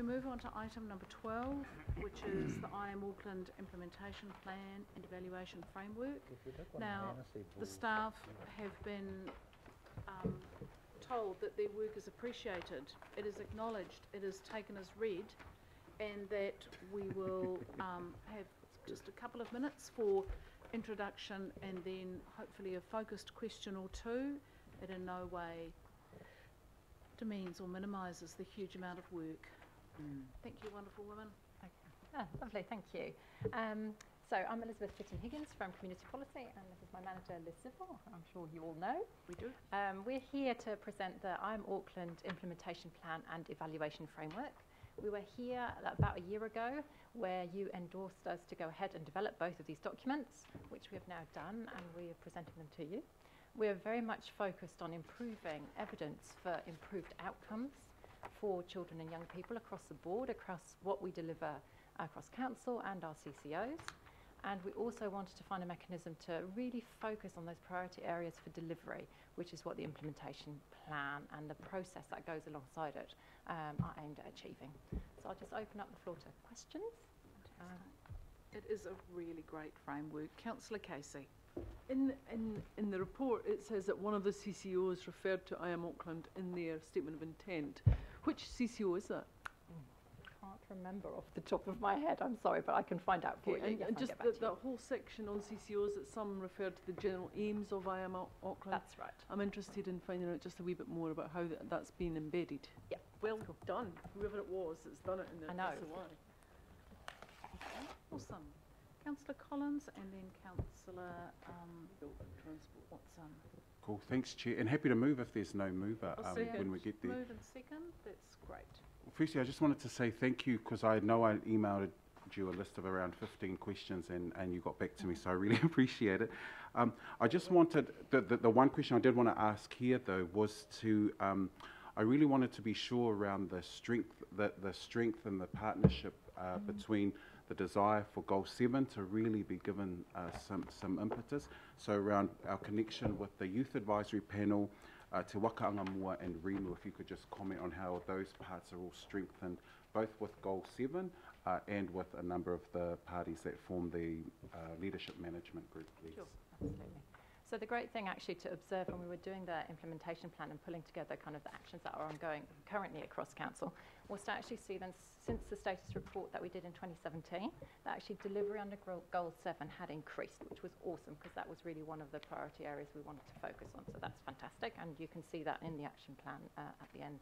We move on to item number 12, which is the IM Auckland Implementation Plan and Evaluation Framework. Now, the staff have been told that their work is appreciated, it is acknowledged, it is taken as read, and that we will have just a couple of minutes for introduction and then hopefully a focused question or two. It in no way demeans or minimises the huge amount of work. Thank you, wonderful woman. Okay. Lovely, thank you. So I'm Elizabeth Fitton-Higgins from Community Policy, and this is my manager, Liz Civil, I'm sure you all know. We do. We're here to present the IM Auckland Implementation Plan and Evaluation Framework. We were here about a year ago where you endorsed us to go ahead and develop both of these documents, which we have now done, and we are presenting them to you. We are very much focused on improving evidence for improved outcomes for children and young people across the board, across what we deliver across council and our CCOs. And we also wanted to find a mechanism to really focus on those priority areas for delivery, which is what the implementation plan and the process that goes alongside it are aimed at achieving. So I'll just open up the floor to questions. It is a really great framework. Councillor Casey. In the report, it says that one of the CCOs referred to IM Auckland in their statement of intent. Which CCO is that? Can't remember off the top of my head, I'm sorry, but I can find out for you. And, Yes, and I'll just get back to that you. whole section on CCOs, that some referred to the general aims of IM Auckland. That's right. I'm interested in finding out just a wee bit more about how that's been embedded. Yeah. Well done, whoever it was that's done it in the I know. SOI. Awesome. Councillor Collins and then Councillor Transport. Watson. Cool, thanks Chair, and happy to move if there's no mover when we get there. Move in second, that's great. Well, firstly, I just wanted to say thank you, because I know I emailed you a list of around 15 questions and you got back to me, so I really appreciate it. I just wanted, the one question I did want to ask here though was to, I really wanted to be sure around the strength and the partnership between the desire for Goal 7 to really be given some impetus. So around our connection with the Youth Advisory Panel, Te Waka Angamua and Rimu, if you could just comment on how those parts are all strengthened, both with Goal 7 and with a number of the parties that form the Leadership Management Group, please. Sure, absolutely. So the great thing actually to observe when we were doing the implementation plan and pulling together kind of the actions that are ongoing currently across council was to actually see then since the status report that we did in 2017 that actually delivery under Goal 7 had increased, which was awesome because that was really one of the priority areas we wanted to focus on. So that's fantastic, and you can see that in the action plan at the end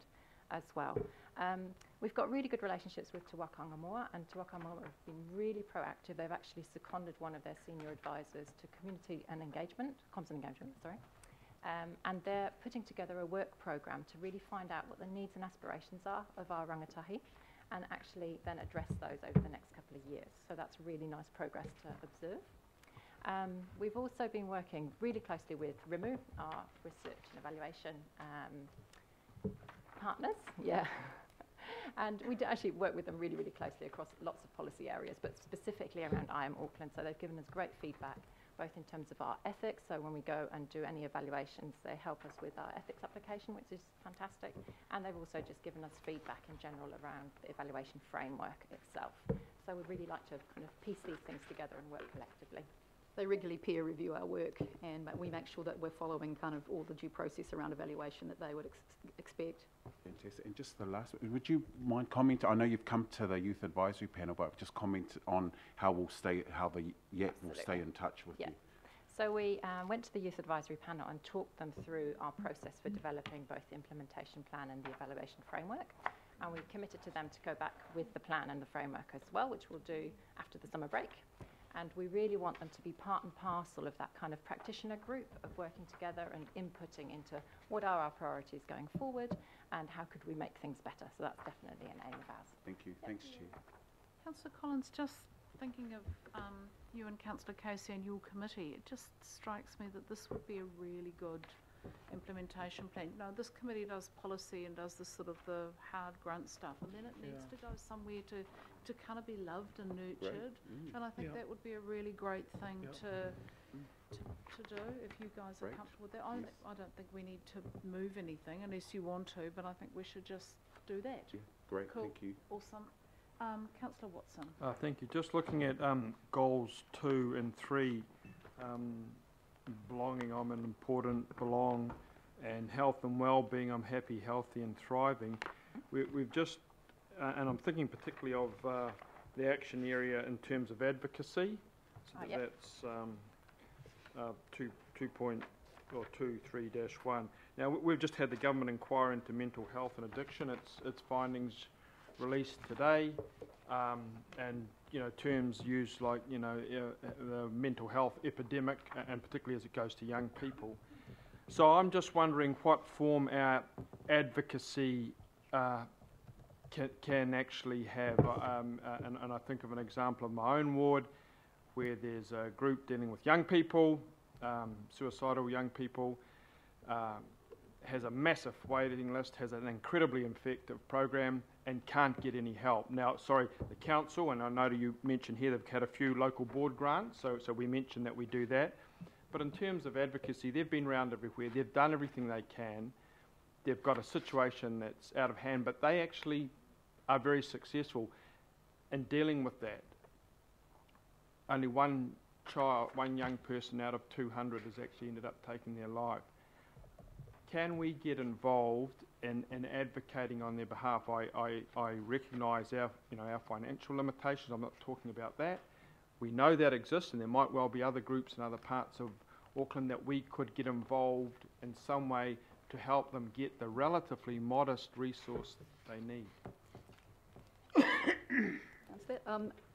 as well. We've got really good relationships with Te Waka Angamua, and Te Waka Angamua have been really proactive. They've actually seconded one of their senior advisors to community and engagement, comms and engagement, sorry. And they're putting together a work program to really find out what the needs and aspirations are of our rangatahi and actually then address those over the next couple of years. So that's really nice progress to observe. We've also been working really closely with RIMU, our research and evaluation partners, yeah. And we do actually work with them really, really closely across lots of policy areas, but specifically around IM Auckland. So they've given us great feedback, both in terms of our ethics. So when we go and do any evaluations, they help us with our ethics application, which is fantastic. And they've also just given us feedback in general around the evaluation framework itself. So we'd really like to kind of piece these things together and work collectively. They regularly peer review our work, and we make sure that we're following kind of all the due process around evaluation that they would expect. Fantastic. And just the last, would you mind commenting? I know you've come to the Youth Advisory Panel, but just comment on how the YAP will stay in touch with you. So we went to the Youth Advisory Panel and talked them through our process for developing both the implementation plan and the evaluation framework. And we committed to them to go back with the plan and the framework as well, which we'll do after the summer break. And we really want them to be part and parcel of that kind of practitioner group of working together and inputting into what are our priorities going forward and how could we make things better. So that's definitely an aim of ours. Thank you. Yep. Thanks, Chair. Councillor Collins, just thinking of you and Councillor Casey and your committee, it just strikes me that this would be a really good implementation plan. No, this committee does policy and does this sort of the hard grunt stuff, and then it needs to go somewhere to kind of be loved and nurtured. And I think that would be a really great thing to do if you guys are comfortable with that. I don't think we need to move anything unless you want to, but I think we should just do that. Yeah, Great, Cool. thank you. Awesome. Councillor Watson. Thank you. Just looking at goals 2 and 3, belonging, I'm an important, belong, and health and well-being, I'm happy, healthy and thriving. We've just, and I'm thinking particularly of the action area in terms of advocacy. So Yep. that's 2.23-1. Now, we've just had the government inquiry into mental health and addiction. Its findings released today, and terms used like the mental health epidemic, and particularly as it goes to young people. So I'm just wondering what form our advocacy can actually have, and I think of an example of my own ward where there's a group dealing with young people, suicidal young people, has a massive waiting list, has an incredibly effective program and can't get any help. Now, sorry, the council, and I know you mentioned here they've had a few local board grants, so we mentioned that we do that. But in terms of advocacy, they've been around everywhere, they've done everything they can, they've got a situation that's out of hand, but they actually are very successful in dealing with that. Only one young person out of 200 has actually ended up taking their life. Can we get involved in advocating on their behalf? I recognise our financial limitations. I'm not talking about that. We know that exists, and there might well be other groups in other parts of Auckland that we could get involved in some way to help them get the relatively modest resource that they need. That's that.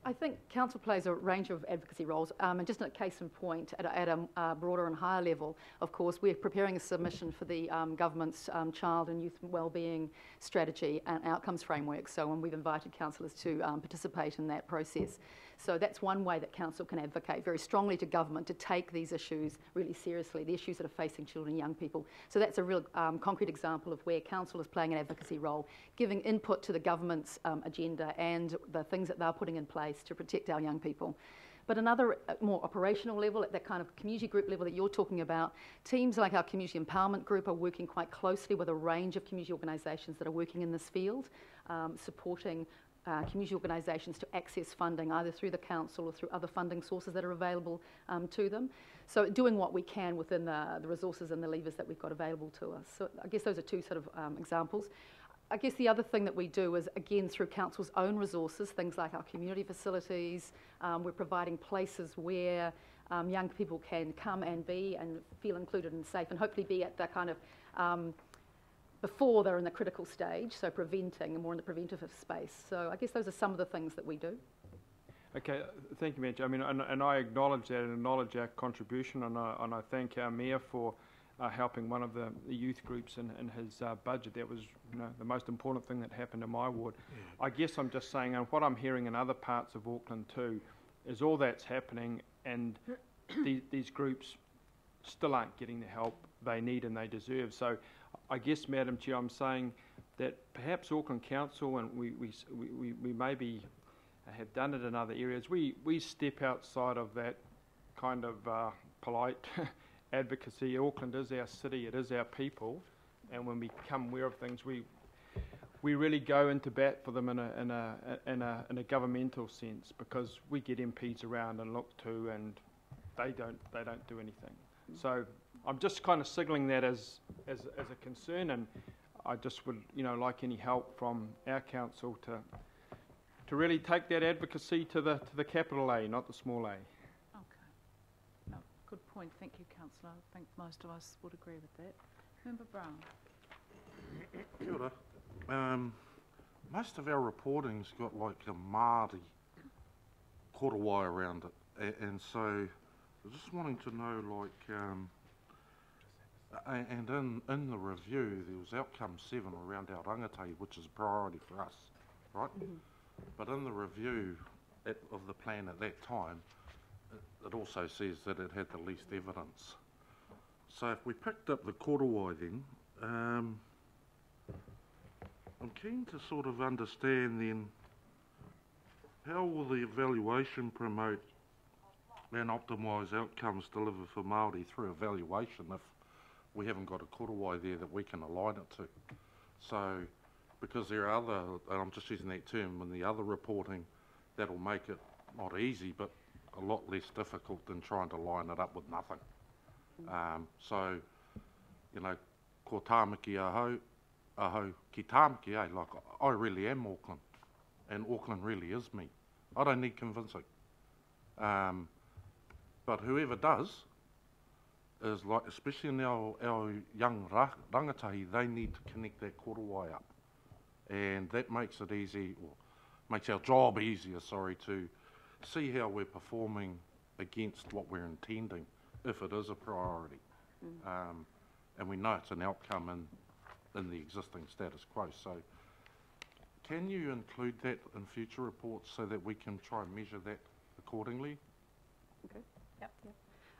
I think council plays a range of advocacy roles, and just a case in point, at a broader and higher level, of course, we're preparing a submission for the government's child and youth wellbeing strategy and outcomes framework. So, when we've invited councillors to participate in that process. So that's one way that council can advocate very strongly to government to take these issues really seriously, the issues that are facing children and young people. So that's a real concrete example of where council is playing an advocacy role, giving input to the government's agenda and the things that they're putting in place to protect our young people. But another more operational level, at that kind of community group level that you're talking about, teams like our community empowerment group are working quite closely with a range of community organisations that are working in this field, supporting community organisations to access funding either through the council or through other funding sources that are available to them. So doing what we can within the resources and the levers that we've got available to us. So I guess those are two sort of examples. I guess the other thing that we do is, again, through council's own resources, things like our community facilities, we're providing places where young people can come and be and feel included and safe, and hopefully be at that kind of before they're in the critical stage, so preventing and more in the preventative space. So I guess those are some of the things that we do. Okay, thank you, Madge. I mean, and I acknowledge that and acknowledge our contribution, and I thank our mayor for helping one of the youth groups in his budget. That was the most important thing that happened in my ward. I guess I'm just saying, and what I'm hearing in other parts of Auckland too, is all that's happening, and these groups still aren't getting the help they need and they deserve. So I guess, Madam Chair, I'm saying that perhaps Auckland Council, and we maybe have done it in other areas, we step outside of that kind of polite advocacy. Auckland is our city, it is our people, and when we become aware of things, we really go into bat for them in a governmental sense, because we get MPs around and look to, and they don't do anything. So I'm just kind of signalling that as a concern, and I just would like any help from our council to really take that advocacy to the capital A, not the small A. Okay. No, good point. Thank you, Councillor. I think most of us would agree with that. Member Brown. Kia ora. Most of our reporting's got like a Māori korowai around it, and so I was just wanting to know, like, and in the review there was outcome 7 around our rangatei, which is a priority for us, right? Mm-hmm. But in the review of the plan at that time, it also says that it had the least evidence. So if we picked up the korowai then, I'm keen to sort of understand then, how will the evaluation promote and optimise outcomes delivered for Māori through evaluation if we haven't got a korowai there that we can align it to? So because there are other, and I'm just using that term, and the other reporting that'll make it not easy, but a lot less difficult than trying to line it up with nothing. So, you know, ko tāmaki aho ki tāmaki, like I really am Auckland, and Auckland really is me. I don't need convincing. But whoever does, is like, especially in our young rangatahi, they need to connect that korowai up. And that makes it easy, or makes our job easier, to see how we're performing against what we're intending, if it is a priority. And we know it's an outcome in the existing status quo. So can you include that in future reports so that we can try and measure that accordingly? Okay. Yep.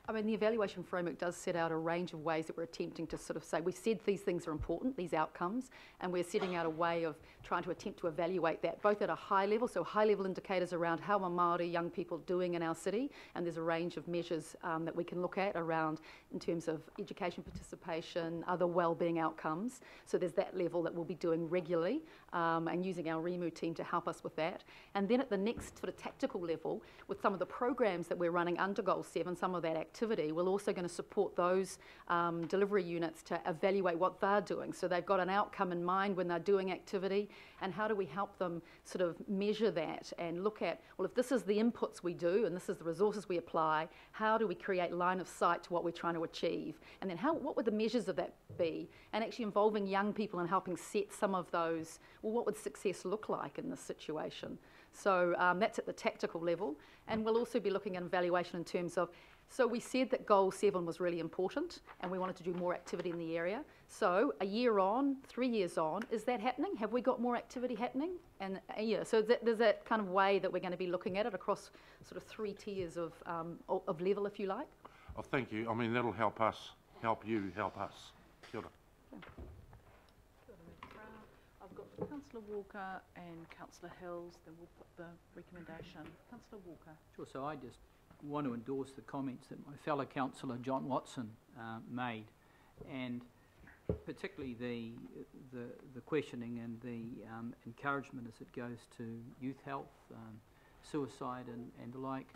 I mean, the evaluation framework does set out a range of ways that we're attempting to sort of say, we've said these things are important, these outcomes, and we're setting out a way of trying to attempt to evaluate that, both at a high level, so high level indicators around how are Māori young people doing in our city, and there's a range of measures that we can look at around in terms of education participation, other wellbeing outcomes. So there's that level that we'll be doing regularly, and using our REMU team to help us with that. And then at the next sort of tactical level, with some of the programs that we're running under Goal 7, some of that activity, we're also going to support those delivery units to evaluate what they're doing. So they've got an outcome in mind when they're doing activity, and how do we help them sort of measure that and look at, well, if this is the inputs we do and this is the resources we apply, how do we create line of sight to what we're trying to achieve? And then what would the measures of that be? And actually involving young people and helping set some of those, well, what would success look like in this situation? So that's at the tactical level. And we'll also be looking at evaluation in terms of, so we said that Goal 7 was really important and we wanted to do more activity in the area. So a year on, 3 years on, is that happening? Have we got more activity happening? And yeah, so there's that kind of way that we're going to be looking at it across sort of 3 tiers of level, if you like. Oh, thank you. I mean, that'll help us, help you, help us. Kia ora. I've got Councillor Walker and Councillor Hills, then we'll put the recommendation. Councillor Walker. Sure, so I just want to endorse the comments that my fellow councillor John Watson made, and particularly the questioning and the encouragement as it goes to youth health, suicide and the like.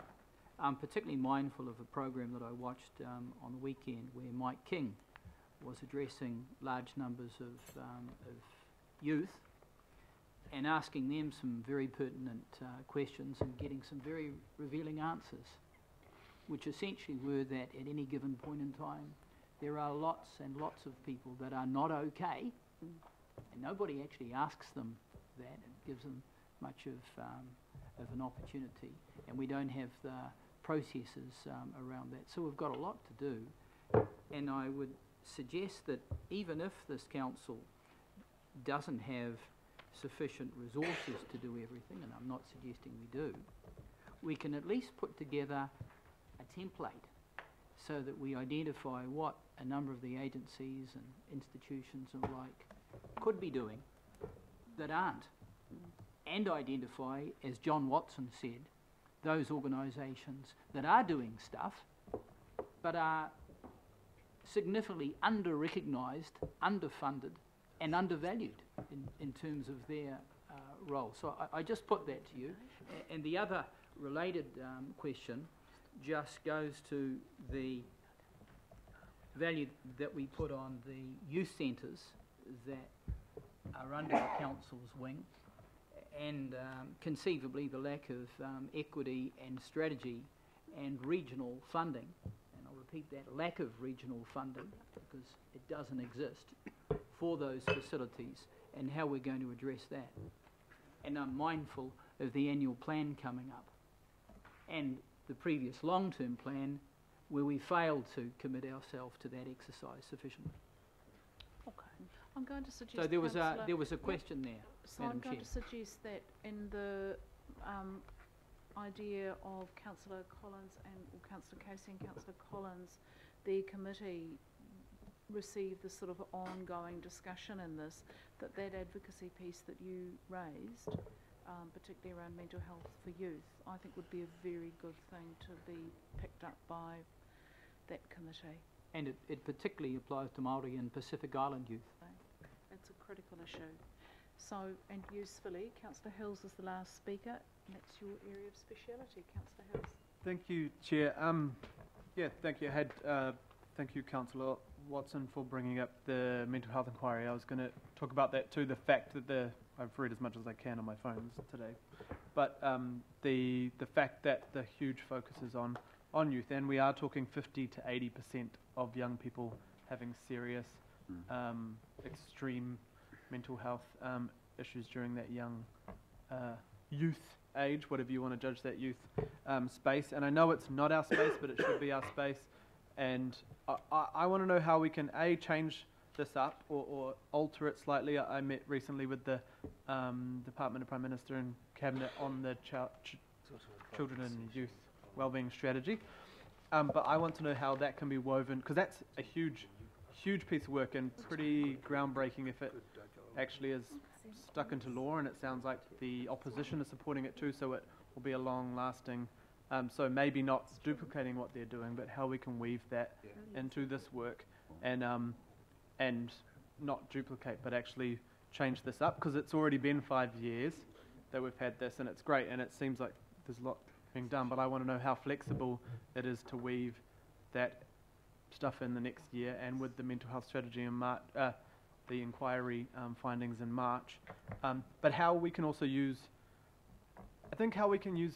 I'm particularly mindful of a program that I watched on the weekend where Mike King was addressing large numbers of youth and asking them some very pertinent questions and getting some very revealing answers, which essentially were that at any given point in time there are lots and lots of people that are not okay, and nobody actually asks them that. It gives them much of an opportunity, and we don't have the processes around that. So we've got a lot to do, and I would suggest that even if this council doesn't have sufficient resources to do everything, and I'm not suggesting we do, we can at least put together a template so that we identify what a number of the agencies and institutions and like could be doing that aren't, and identify, as John Watson said, those organisations that are doing stuff but are significantly under-recognised, underfunded and undervalued in terms of their role. So I just put that to you. And the other related question just goes to the value that we put on the youth centres that are under the council's wing, and conceivably the lack of equity and strategy and regional funding. And I'll repeat that, lack of regional funding, because it doesn't exist for those facilities, and how we're going to address that. And I'm mindful of the annual plan coming up and the previous long-term plan where we failed to commit ourselves to that exercise sufficiently. Okay. I'm going to suggest, So there was a Yep. question there, So Madam I'm going Chair. to suggest that in the idea of Councillor Collins or Councillor Casey and Councillor Collins, the committee receive this sort of ongoing discussion in this, that advocacy piece that you raised, particularly around mental health for youth, I think would be a very good thing to be picked up by that committee. And it particularly applies to Māori and Pacific Island youth. It's a critical issue. So, and usefully, Councillor Hills is the last speaker, and that's your area of speciality, Councillor Hills. Thank you, Chair. Thank you. Thank you, Councillor Watson, for bringing up the mental health inquiry. I was going to talk about that too. The fact that I've read as much as I can on my phones today, but the fact that the huge focus is on youth, and we are talking 50 to 80% of young people having serious, extreme mental health issues during that young youth age, whatever you want to judge that youth space. And I know it's not our space, but it should be our space. And I want to know how we can change this up or alter it slightly. I met recently with the Department of Prime Minister and Cabinet on the Children and Youth Wellbeing Strategy. But I want to know how that can be woven, because that's a huge piece of work and pretty groundbreaking if it actually is stuck into law, and it sounds like the opposition is supporting it too, so it will be a long-lasting, so maybe not duplicating what they're doing, but how we can weave that into this work and not duplicate, but actually change this up, because it's already been 5 years that we've had this, and it's great, and it seems like there's a lot being done, but I want to know how flexible it is to weave that stuff in the next year, and with the mental health strategy in March, the inquiry findings in March, but how we can also use, I think how we can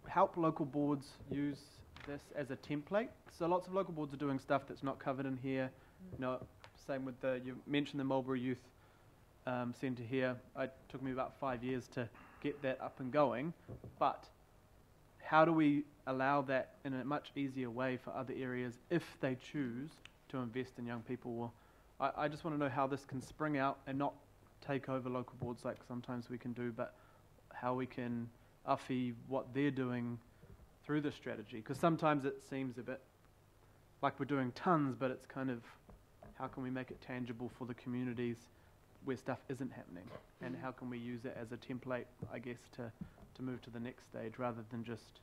help local boards use this as a template. So lots of local boards are doing stuff that's not covered in here. You know, same with you mentioned the Marlborough Youth Centre here. It took me about 5 years to get that up and going, but how do we allow that in a much easier way for other areas if they choose to invest in young people? Well, I just want to know how this can spring out and not take over local boards like sometimes we can do, but how we can uffy what they're doing through the strategy. Because sometimes it seems a bit like we're doing tons, but it's kind of, how can we make it tangible for the communities where stuff isn't happening? And how can we use it as a template, I guess, to move to the next stage rather than just,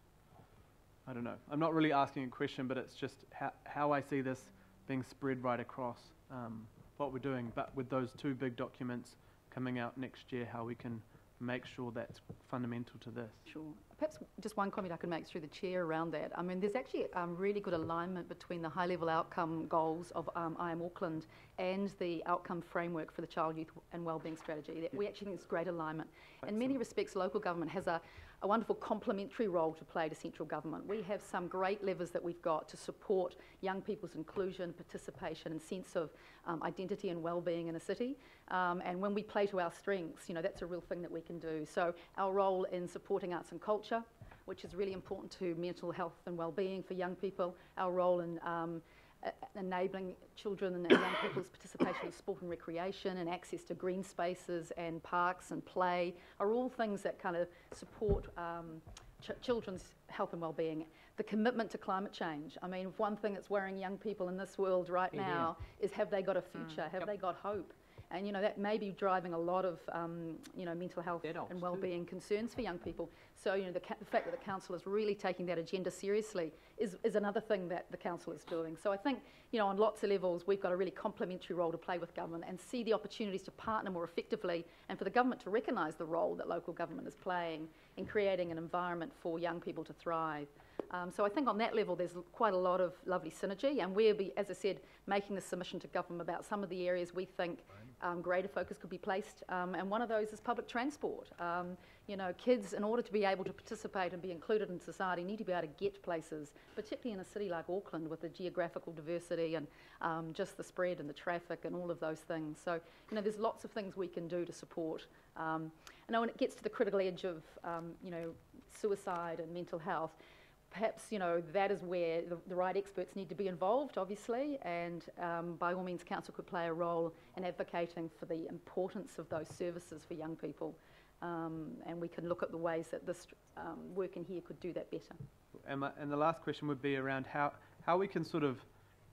I don't know. I'm not really asking a question, but it's just how I see this being spread right across what we're doing, but with those two big documents coming out next year, how we can make sure that's fundamental to this. Sure. Perhaps just one comment I can make through the chair around that. I mean, there's actually really good alignment between the high-level outcome goals of I Am Auckland and the outcome framework for the Child, Youth and Wellbeing Strategy. We actually think it's great alignment. In many respects, local government has a wonderful complementary role to play to central government. We have some great levers that we've got to support young people's inclusion, participation and sense of identity and well-being in a city. And when we play to our strengths, you know, that's a real thing that we can do. So our role in supporting arts and culture, which is really important to mental health and well-being for young people, our role in enabling children and young people's participation in sport and recreation and access to green spaces and parks and play are all things that kind of support children's health and well-being. The commitment to climate change. I mean, one thing that's worrying young people in this world right now is, have they got a future? Have they got hope? And, you know, that may be driving a lot of, you know, mental health and well-being concerns for young people. So, you know, the fact that the council is really taking that agenda seriously is another thing that the council is doing. So I think, you know, on lots of levels, we've got a really complementary role to play with government and see the opportunities to partner more effectively, and for the government to recognise the role that local government is playing in creating an environment for young people to thrive. So I think on that level, there's quite a lot of lovely synergy, and we'll be, as I said, making the submission to government about some of the areas we think greater focus could be placed, and one of those is public transport. You know, kids, in order to be able to participate and be included in society, need to be able to get places, particularly in a city like Auckland with the geographical diversity and just the spread and the traffic and all of those things. So, you know, there's lots of things we can do to support. And when it gets to the critical edge of, you know, suicide and mental health, perhaps, you know, that is where the right experts need to be involved, obviously, and by all means, council could play a role in advocating for the importance of those services for young people. And we can look at the ways that this work in here could do that better. And the last question would be around how we can sort of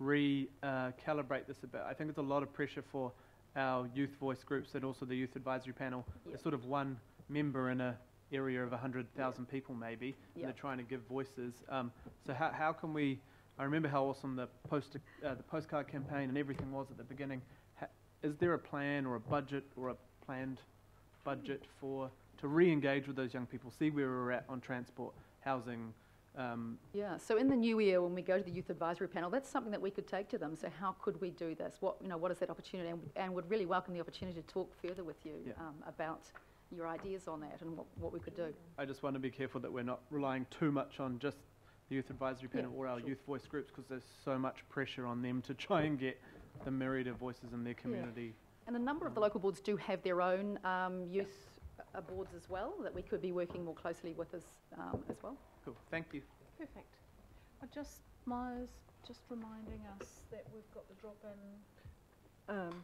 recalibrate this a bit. I think there's a lot of pressure for our youth voice groups and also the youth advisory panel. Yep. There's sort of one member in a area of 100,000 people maybe, and they're trying to give voices. So how can we, I remember how awesome the postcard campaign and everything was at the beginning. Is there a plan or a budget or a planned budget to re-engage with those young people, see where we're at on transport, housing. Yeah, so in the new year, when we go to the Youth Advisory Panel, that's something that we could take to them. So how could we do this? What is that opportunity? And would really welcome the opportunity to talk further with you Yeah. About your ideas on that and what we could do. I just want to be careful that we're not relying too much on just the Youth Advisory Panel or our sure. youth voice groups, because there's so much pressure on them to try and get the myriad of voices in their community. And a number of the local boards do have their own youth boards as well that we could be working more closely with as well. Cool, thank you. Perfect. Myers, just reminding us that we've got the drop-in.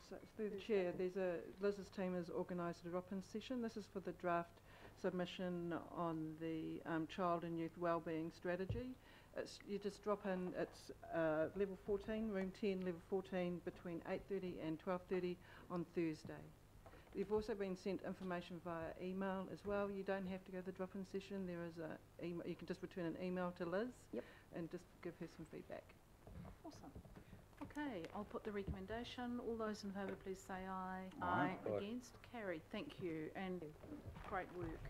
So through the chair, Liz's team has organised a drop-in session. This is for the draft submission on the child and youth wellbeing strategy. You just drop in. It's level 14, room 10, level 14, between 8:30 and 12:30 on Thursday. You've also been sent information via email as well. You don't have to go to the drop-in session. There is you can just return an email to Liz and just give her some feedback. Awesome. Okay, I'll put the recommendation. All those in favour, please say aye. Aye. Against? Carried. Thank you, and great work.